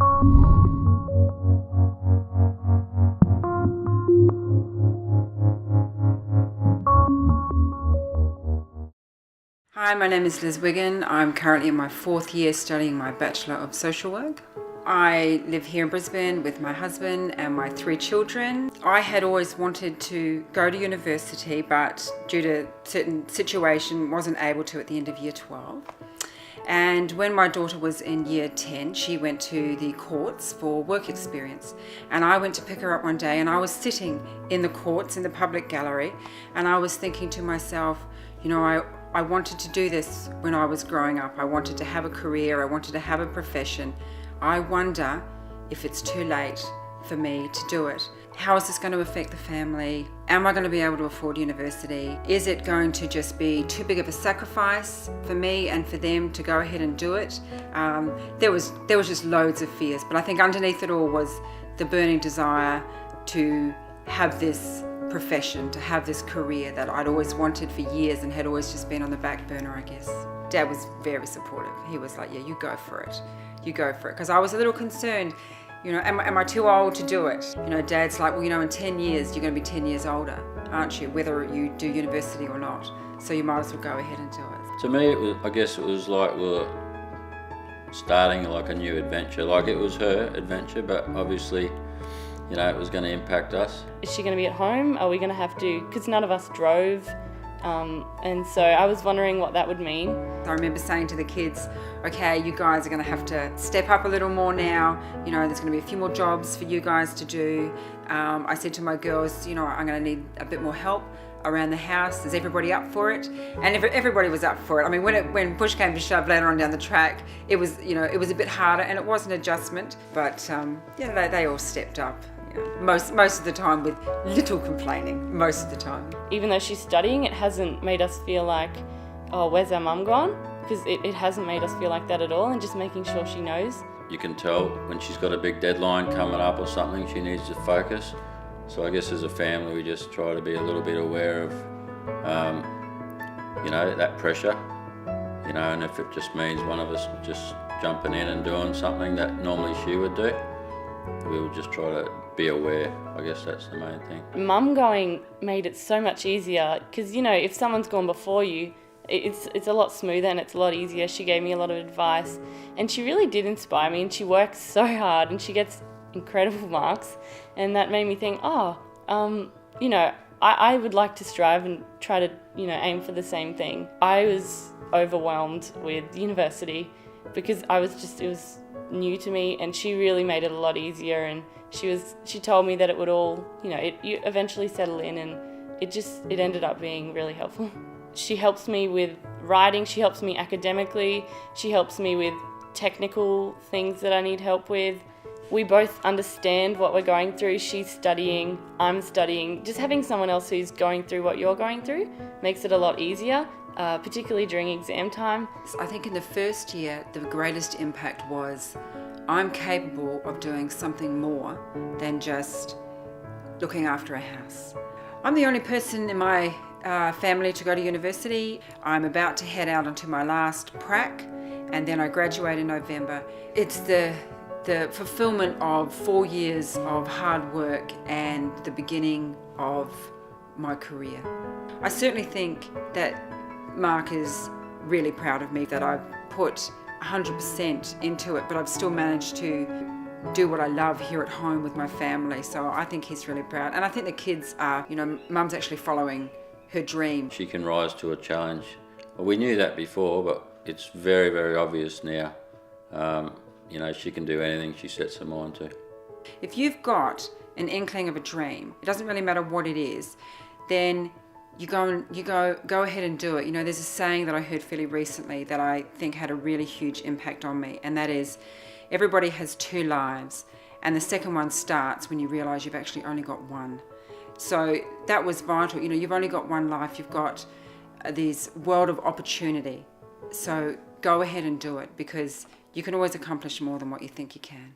Hi, my name is Liz Wiggin. I'm currently in my 4th year studying my Bachelor of Social Work. I live here in Brisbane with my husband and my 3 children. I had always wanted to go to university, but due to certain situation wasn't able to at the end of year 12. And when my daughter was in year 10, she went to the courts for work experience. And I went to pick her up one day, and I was sitting in the courts in the public gallery, and I was thinking to myself, you know, I wanted to do this when I was growing up. I wanted to have a career, I wanted to have a profession. I wonder if it's too late for me to do it. How is this going to affect the family? Am I going to be able to afford university? Is it going to just be too big of a sacrifice for me and for them to go ahead and do it? There was just loads of fears, but I think underneath it all was the burning desire to have this profession, to have this career that I'd always wanted for years and had always just been on the back burner, I guess. Dad was very supportive. He was like, yeah, you go for it. You go for it. Because I was a little concerned, you know, am I too old to do it? You know, Dad's like, well, you know, in 10 years, you're going to be 10 years older, aren't you? Whether you do university or not. So you might as well go ahead and do it. To me, I guess it was like we were starting like a new adventure. Like it was her adventure, but obviously, you know, it was going to impact us. Is she going to be at home? Are we going to have to, because none of us drove, and so I was wondering what that would mean. I remember saying to the kids, okay, you guys are going to have to step up a little more now. You know, there's going to be a few more jobs for you guys to do. I said to my girls, you know, I'm going to need a bit more help around the house. Is everybody up for it? And everybody was up for it. I mean, when push came to shove later on down the track, it was, you know, it was a bit harder and it was an adjustment. But yeah, they all stepped up. Yeah. Most of the time with little complaining, most of the time. Even though she's studying, it hasn't made us feel like, oh, where's our mum gone? Because it hasn't made us feel like that at all, and just making sure she knows. You can tell when she's got a big deadline coming up or something, she needs to focus. So I guess as a family, we just try to be a little bit aware of, you know, that pressure. You know, and if it just means one of us just jumping in and doing something that normally she would do, we would just try to be aware. I guess that's the main thing. Mum going made it so much easier because, you know, if someone's gone before you, it's a lot smoother and it's a lot easier. She gave me a lot of advice and she really did inspire me, and she works so hard and she gets incredible marks, and that made me think, you know, I would like to strive and try to, you know, aim for the same thing. I was overwhelmed with university because it was new to me, and she really made it a lot easier, and she told me that it would all, you know, you eventually settle in, and it ended up being really helpful. She helps me with writing, she helps me academically, she helps me with technical things that I need help with. We both understand what we're going through. She's studying, I'm studying. Just having someone else who's going through what you're going through makes it a lot easier, particularly during exam time. I think in the first year, the greatest impact was I'm capable of doing something more than just looking after a house. I'm the only person in my family to go to university. I'm about to head out onto my last prac, and then I graduate in November. It's the fulfillment of 4 years of hard work and the beginning of my career. I certainly think that Mark is really proud of me that I've put 100% into it, but I've still managed to do what I love here at home with my family. So I think he's really proud. And I think the kids are, you know, Mum's actually following her dream. She can rise to a challenge. Well, we knew that before, but it's very, very obvious now. You know, she can do anything she sets her mind to. If you've got an inkling of a dream, it doesn't really matter what it is, then you go ahead and do it. You know, there's a saying that I heard fairly recently that I think had a really huge impact on me, and that is, everybody has 2 lives, and the second one starts when you realise you've actually only got one. So that was vital. You know, you've only got one life. You've got this world of opportunity. So go ahead and do it, because you can always accomplish more than what you think you can.